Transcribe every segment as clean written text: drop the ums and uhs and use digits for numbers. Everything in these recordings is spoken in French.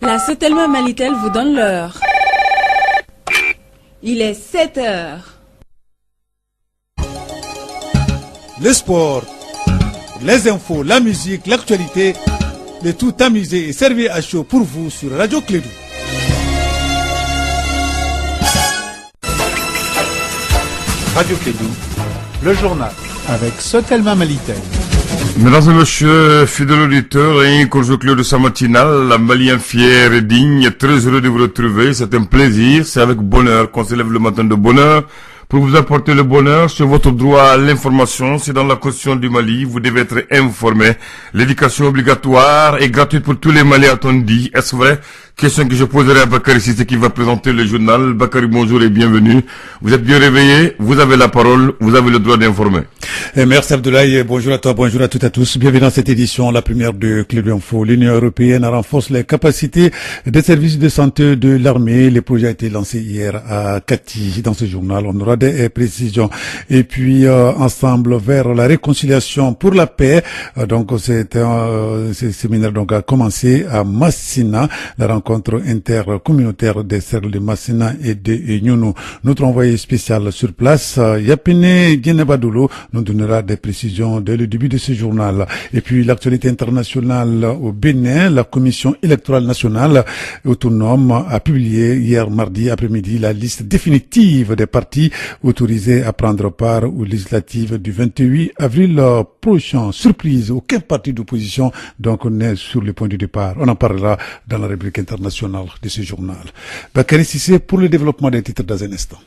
La Sotelma Malitel vous donne l'heure. Il est 7 heures. Le sport, les infos, la musique, l'actualité, le tout amusé et servi à chaud pour vous sur Radio Clédou. Radio Clédou, le journal avec Sotelma Malitel. Mesdames et messieurs, fidèles auditeurs, et aujourd'hui de sa matinale, la Malien fier et digne, très heureux de vous retrouver. C'est un plaisir, c'est avec bonheur qu'on se lève le matin de bonheur. Pour vous apporter le bonheur, c'est votre droit à l'information, c'est dans la Constitution du Mali, vous devez être informé. L'éducation obligatoire est gratuite pour tous les Maliens, a-t-on dit. Est-ce vrai? Question que je poserai à Bakary Cissé qui va présenter le journal. Bakary, bonjour et bienvenue. Vous êtes bien réveillé, vous avez la parole, vous avez le droit d'informer. Merci Abdoulaye, bonjour à toi, bonjour à toutes et à tous. Bienvenue dans cette édition, la première de Clédou Info. L'Union européenne renforce les capacités des services de santé de l'armée. Le projet a été lancé hier à Kati. Dans ce journal, on aura des précisions. Et puis, ensemble vers la réconciliation pour la paix. Donc, ce séminaire a commencé à Massina. La rencontre intercommunautaire des cercles de Massina et de Nyuno. Notre envoyé spécial sur place, Yapene Guinebadolo, nous donnera des précisions dès le début de ce journal. Et puis l'actualité internationale au Bénin, la Commission électorale nationale autonome a publié hier mardi après-midi la liste définitive des partis autorisés à prendre part aux législatives du 28 avril prochain. Surprise, aucun parti d'opposition donc n'est sur le point de départ. On en parlera dans la rubrique internationale de ce journal. Bakary Cissé pour le développement des titres dans un instant.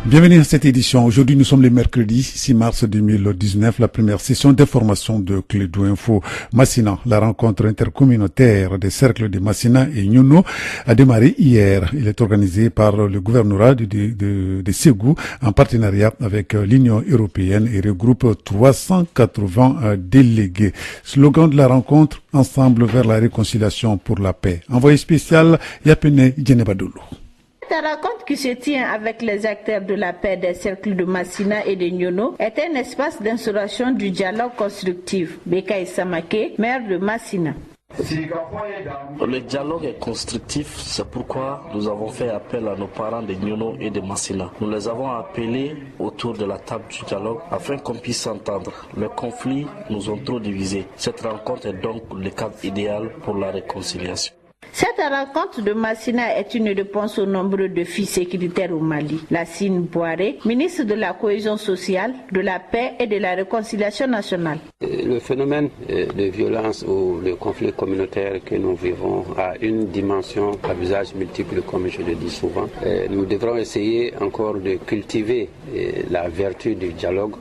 Bienvenue à cette édition. Aujourd'hui, nous sommes le mercredi 6 mars 2019, la première session d'information de Clédou Info. Massina, la rencontre intercommunautaire des cercles de Massina et Nyuno a démarré hier. Il est organisé par le gouvernorat de Ségou en partenariat avec l'Union européenne et regroupe 380 délégués. Slogan de la rencontre, ensemble vers la réconciliation pour la paix. Envoyé spécial, Yapene Guinebadolo. Cette rencontre qui se tient avec les acteurs de la paix des cercles de Massina et de Nyuno est un espace d'instauration du dialogue constructif. Bekaï Samake, maire de Massina. Le dialogue est constructif, c'est pourquoi nous avons fait appel à nos parents de Nyuno et de Massina. Nous les avons appelés autour de la table du dialogue afin qu'on puisse s'entendre. Les conflits nous ont trop divisés. Cette rencontre est donc le cadre idéal pour la réconciliation. Cette rencontre de Massina est une réponse aux nombreux défis sécuritaires au Mali. Lassine Boiré, ministre de la Cohésion sociale, de la paix et de la réconciliation nationale. Le phénomène de violence ou de conflit communautaire que nous vivons a une dimension à visage multiple, comme je le dis souvent. Nous devrons essayer encore de cultiver la vertu du dialogue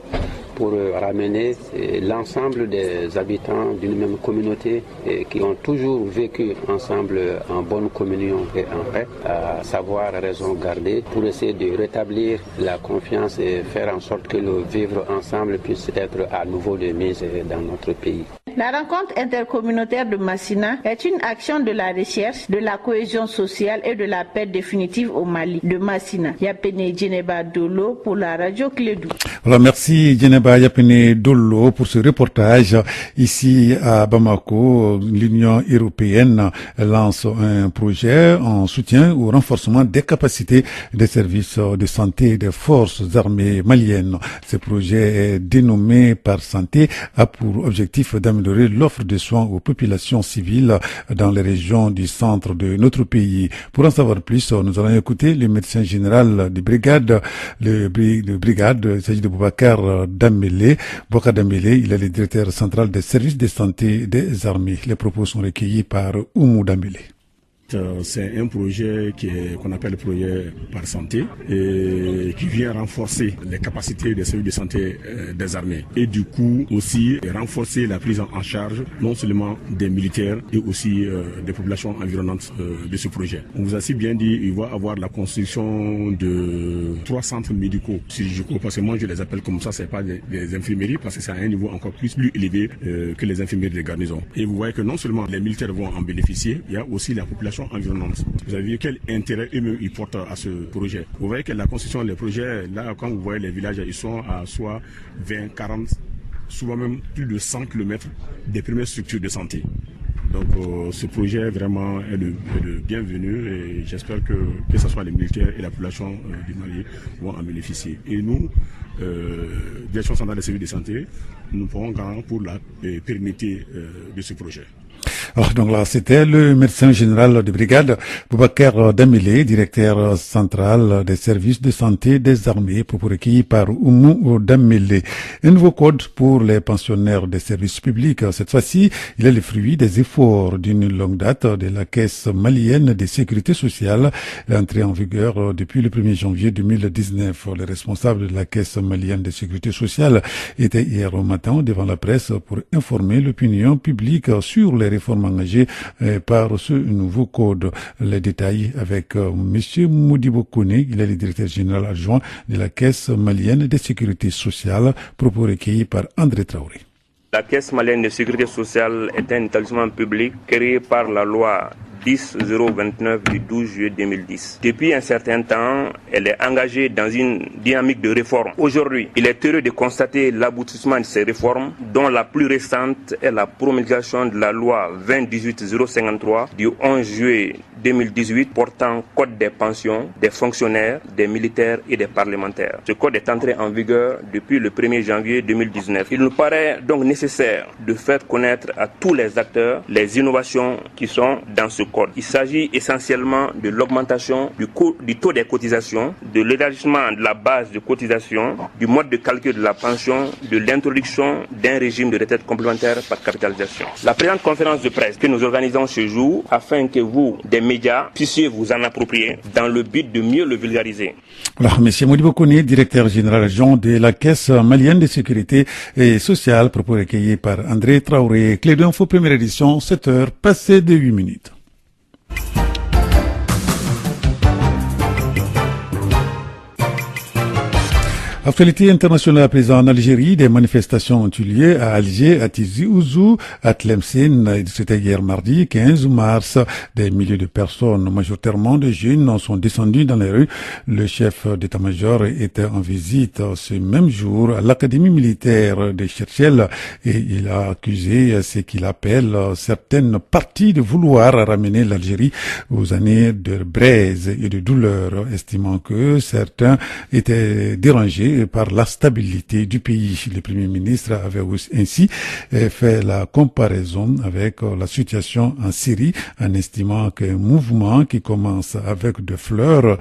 pour ramener l'ensemble des habitants d'une même communauté qui ont toujours vécu ensemble en bonne communion et en paix, à savoir raison garder, pour essayer de rétablir la confiance et faire en sorte que le vivre ensemble puisse être à nouveau de mise dans notre pays. La rencontre intercommunautaire de Massina est une action de la recherche, de la cohésion sociale et de la paix définitive au Mali. De Massina, Yapene Djeneba Dolo pour la radio Clédou. Alors merci Djeneba Yapene Dolo pour ce reportage. Ici à Bamako, l'Union européenne lance un projet en soutien au renforcement des capacités des services de santé des forces armées maliennes. Ce projet est dénommé par Santé a pour objectif d'améliorer l'offre de soins aux populations civiles dans les régions du centre de notre pays. Pour en savoir plus, nous allons écouter le médecin général de brigade, il s'agit de Boubacar Dambélé. Boubacar Dambélé, il est le directeur central des services de santé des armées. Les propos sont recueillis par Oumou Dambélé. C'est un projet qu'on appelle le projet par santé et qui vient renforcer les capacités des services de santé des armées et du coup aussi renforcer la prise en charge non seulement des militaires et aussi des populations environnantes de ce projet. On vous a si bien dit, il va y avoir la construction de 3 centres médicaux chirurgicaux, parce que moi je les appelle comme ça, c'est pas des infirmeries parce que c'est à un niveau encore plus élevé que les infirmeries de garnison. Et vous voyez que non seulement les militaires vont en bénéficier, il y a aussi la population population environnante. Vous avez vu quel intérêt eux-mêmes ils portent à ce projet. Vous voyez que la construction des projets, là, quand vous voyez les villages, ils sont à soit 20, 40, souvent même plus de 100 km des premières structures de santé. Donc ce projet vraiment est le bienvenu et j'espère que ce soit les militaires et la population du Mali vont en bénéficier. Et nous, Direction centrale des services de santé, nous ferons garant pour la pérennité de ce projet. Alors, donc là, c'était le médecin général de brigade, Boubacar Damélé, directeur central des services de santé des armées, propos recueillis par Oumou Damélé. Un nouveau code pour les pensionnaires des services publics. Cette fois-ci, il est le fruit des efforts d'une longue date de la Caisse malienne de sécurité sociale, entrée en vigueur depuis le 1er janvier 2019. Les responsables de la Caisse malienne de sécurité sociale étaient hier au matin devant la presse pour informer l'opinion publique sur les réformes engagées par ce nouveau code. Les détails avec Monsieur Modibo Kone, il est le directeur général adjoint de la Caisse malienne de sécurité sociale, propos recueillis par André Traoré. La Caisse malienne de sécurité sociale est un établissement public créé par la loi 10-029 du 12 juillet 2010. Depuis un certain temps, elle est engagée dans une dynamique de réforme. Aujourd'hui, il est heureux de constater l'aboutissement de ces réformes, dont la plus récente est la promulgation de la loi 2018-053 du 11 juillet 2018 portant code des pensions des fonctionnaires, des militaires et des parlementaires. Ce code est entré en vigueur depuis le 1er janvier 2019. Il nous paraît donc nécessaire de faire connaître à tous les acteurs les innovations qui sont dans ce code. Il s'agit essentiellement de l'augmentation du taux des cotisations, de l'élargissement de la base de cotisation, du mode de calcul de la pension, de l'introduction d'un régime de retraite complémentaire par capitalisation. La présente conférence de presse que nous organisons ce jour afin que vous, des médias, puissiez vous en approprier dans le but de mieux le vulgariser. Alors, Monsieur Modibo Kone, directeur général adjoint de la Caisse malienne de sécurité et sociale, propos recueillis par André Traoré. Clé d'info, première édition, 7h, passé de 8 minutes. Actualité internationale à présent en Algérie, des manifestations ont eu lieu à Alger, à Tizi Ouzou, à Tlemcen. C'était hier mardi 15 mars. Des milliers de personnes, majoritairement de jeunes, sont descendus dans les rues. Le chef d'état-major était en visite ce même jour à l'Académie militaire de Cherchel et il a accusé ce qu'il appelle certaines parties de vouloir ramener l'Algérie aux années de braise et de douleur, estimant que certains étaient dérangés par la stabilité du pays. Le Premier ministre avait ainsi fait la comparaison avec la situation en Syrie en estimant qu'un mouvement qui commence avec de fleurs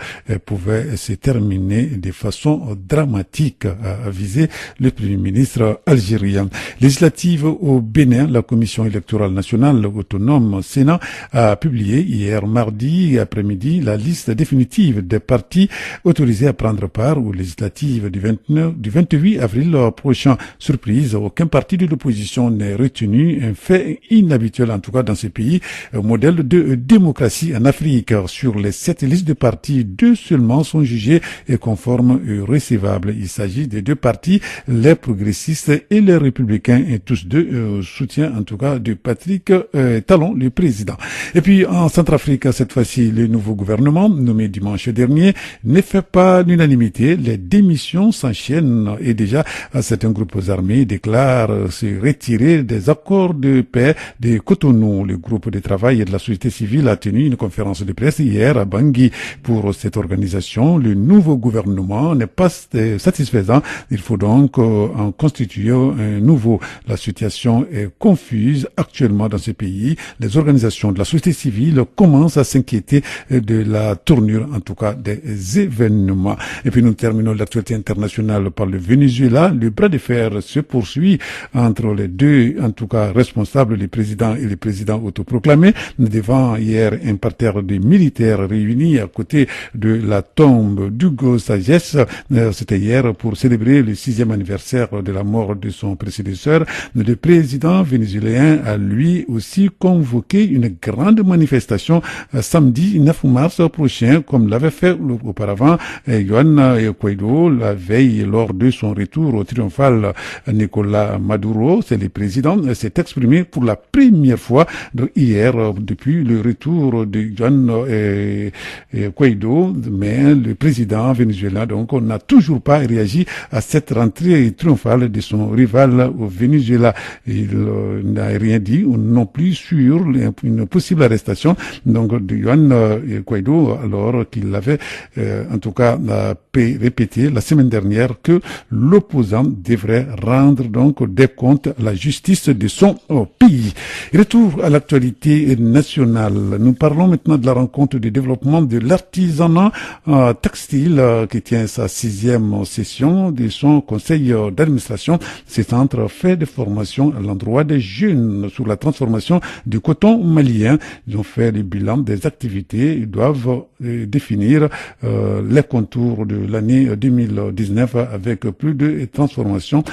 pouvait se terminer de façon dramatique, a avisé le Premier ministre algérien. Législative au Bénin, la Commission électorale nationale autonome Sénat a publié hier mardi après-midi la liste définitive des partis autorisés à prendre part aux législatives du 28 avril prochain. Surprise, aucun parti de l'opposition n'est retenu, un fait inhabituel en tout cas dans ce pays, modèle de démocratie en Afrique. Sur les 7 listes de partis, 2 seulement sont jugés et conformes et recevables. Il s'agit des 2 partis, les progressistes et les républicains, et tous 2 soutiens en tout cas de Patrick Talon, le président. Et puis en Centrafrique, cette fois-ci, le nouveau gouvernement, nommé dimanche dernier, ne fait pas l'unanimité. Les démissions s'enchaînent et déjà certains groupes armés déclarent se retirer des accords de paix de Cotonou. Le groupe de travail et de la société civile a tenu une conférence de presse hier à Bangui. Pour cette organisation, le nouveau gouvernement n'est pas satisfaisant. Il faut donc en constituer un nouveau. La situation est confuse actuellement dans ce pays. Les organisations de la société civile commencent à s'inquiéter de la tournure, en tout cas, des événements. Et puis nous terminons l'actualité internationale par le Venezuela. Le bras de fer se poursuit entre les 2, en tout cas, responsables, le président et le président autoproclamé, devant hier un parterre de militaires réunis à côté de la tombe d'Hugo Sagesse. C'était hier pour célébrer le 6e anniversaire de la mort de son prédécesseur. Le président vénézuélien a lui aussi convoqué une grande manifestation samedi 9 mars prochain, comme l'avait fait auparavant Juan Guaido la veille veille, lors de son retour au triomphal, Nicolas Maduro, c'est le président, s'est exprimé pour la première fois hier depuis le retour de Juan Guaido, mais le président vénézuélien donc n'a toujours pas réagi à cette rentrée triomphale de son rival au Venezuela. Il n'a rien dit non plus sur une possible arrestation donc de Juan Guaido, alors qu'il avait en tout cas répété la semaine dernière que l'opposant devrait rendre donc des comptes à la justice de son pays. Retour à l'actualité nationale. Nous parlons maintenant de la rencontre de développement de l'artisanat textile qui tient sa 6e session de son conseil d'administration. Ce centre fait des formations à l'endroit des jeunes sur la transformation du coton malien. Ils ont fait le bilan des activités. Ils doivent définir les contours de l'année 2019 avec plus de transformation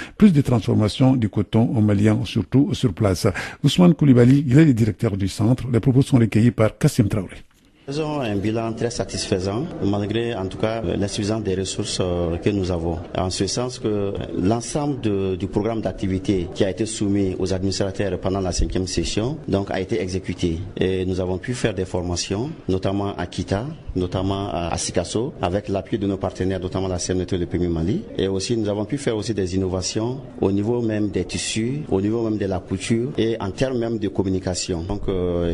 du coton malien, surtout sur place. Ousmane Koulibaly, il est le directeur du centre. Les propos sont recueillis par Kassim Traoré. Nous avons un bilan très satisfaisant, malgré en tout cas l'insuffisance des ressources que nous avons. En ce sens que l'ensemble du programme d'activité qui a été soumis aux administrateurs pendant la 5e session donc a été exécuté. Et nous avons pu faire des formations, notamment à Kita, notamment à Sikasso, avec l'appui de nos partenaires, notamment la CNT et le Premier Mali. Et aussi nous avons pu faire aussi des innovations au niveau même des tissus, au niveau même de la couture et en termes même de communication. Donc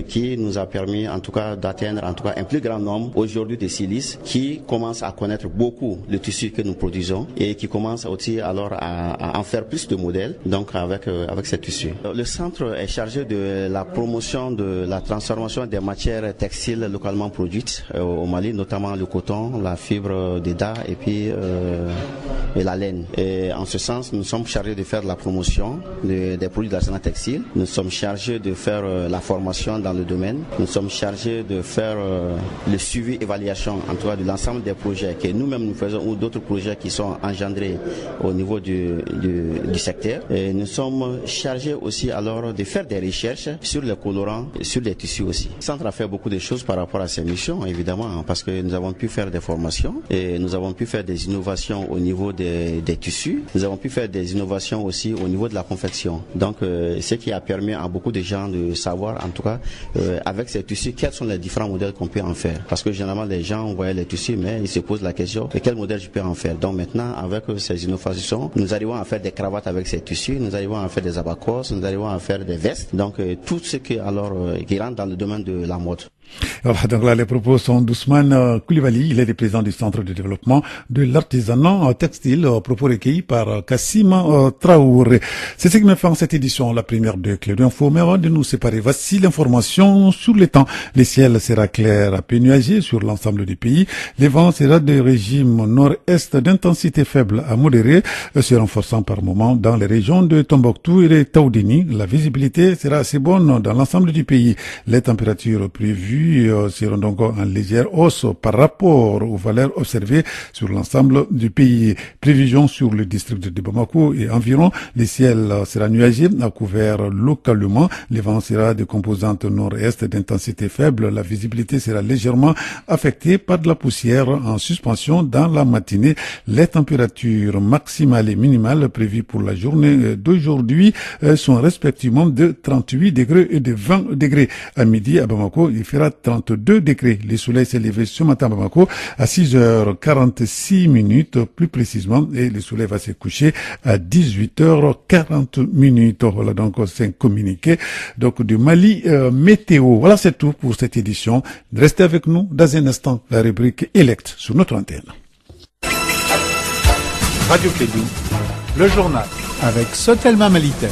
qui nous a permis en tout cas d'atteindre en tout cas un plus grand nombre aujourd'hui de stylistes qui commencent à connaître beaucoup le tissu que nous produisons et qui commencent aussi alors à en faire plus de modèles donc avec ces tissus. Le centre est chargé de la promotion de la transformation des matières textiles localement produites au Mali, notamment le coton, la fibre de daim et puis et la laine. Et en ce sens, nous sommes chargés de faire la promotion des produits de l'artisanat textile. Nous sommes chargés de faire la formation dans le domaine. Nous sommes chargés de faire le suivi, évaluation en tout cas de l'ensemble des projets que nous-mêmes nous faisons ou d'autres projets qui sont engendrés au niveau du secteur. Et nous sommes chargés aussi alors de faire des recherches sur les colorants, sur les tissus aussi. Le centre a fait beaucoup de choses par rapport à ces missions, évidemment, parce que nous avons pu faire des formations et nous avons pu faire des innovations au niveau des tissus. Nous avons pu faire des innovations aussi au niveau de la confection. Donc, ce qui a permis à beaucoup de gens de savoir, en tout cas, avec ces tissus, quels sont les différents modèles qu'on peut en faire. Parce que généralement, les gens voyaient les tissus, mais ils se posent la question, quel modèle je peux en faire? Donc maintenant, avec ces innovations, nous arrivons à faire des cravates avec ces tissus, nous arrivons à faire des abacos, nous arrivons à faire des vestes. Donc, tout ce qui rentre dans le domaine de la mode. Alors, donc là, les propos sont d'Ousmane Koulibaly, il est le président du centre de développement de l'artisanat textile, propos recueillis par Kassim Traoré. C'est ce qui me fait en cette édition, la première de Clé d'Info. Mais avant de nous séparer, voici l'information sur le temps. Le ciel sera clair à peu nuagé sur l'ensemble du pays. Les vents sera de régime nord-est d'intensité faible à modérée, se renforçant par moments dans les régions de Tombouctou et de Taoudini. La visibilité sera assez bonne dans l'ensemble du pays. Les températures prévues seront donc en légère hausse par rapport aux valeurs observées sur l'ensemble du pays. Prévision sur le district de Bamako et environ. Le ciel sera nuagé à couvert localement. Les vents sera de composante nord-est d'intensité faible. La visibilité sera légèrement affectée par de la poussière en suspension dans la matinée. Les températures maximales et minimales prévues pour la journée d'aujourd'hui sont respectivement de 38 degrés et de 20 degrés. À midi, à Bamako, il fera 32 degrés. Le soleil s'est levé ce matin à Bamako à 6h46 plus précisément, et le soleil va se coucher à 18h40. Voilà donc c'est un communiqué donc du Mali météo. Voilà, c'est tout pour cette édition. Restez avec nous dans un instant, la rubrique Elect sur notre antenne. Radio Clédou, le journal avec Sotelma Malitel.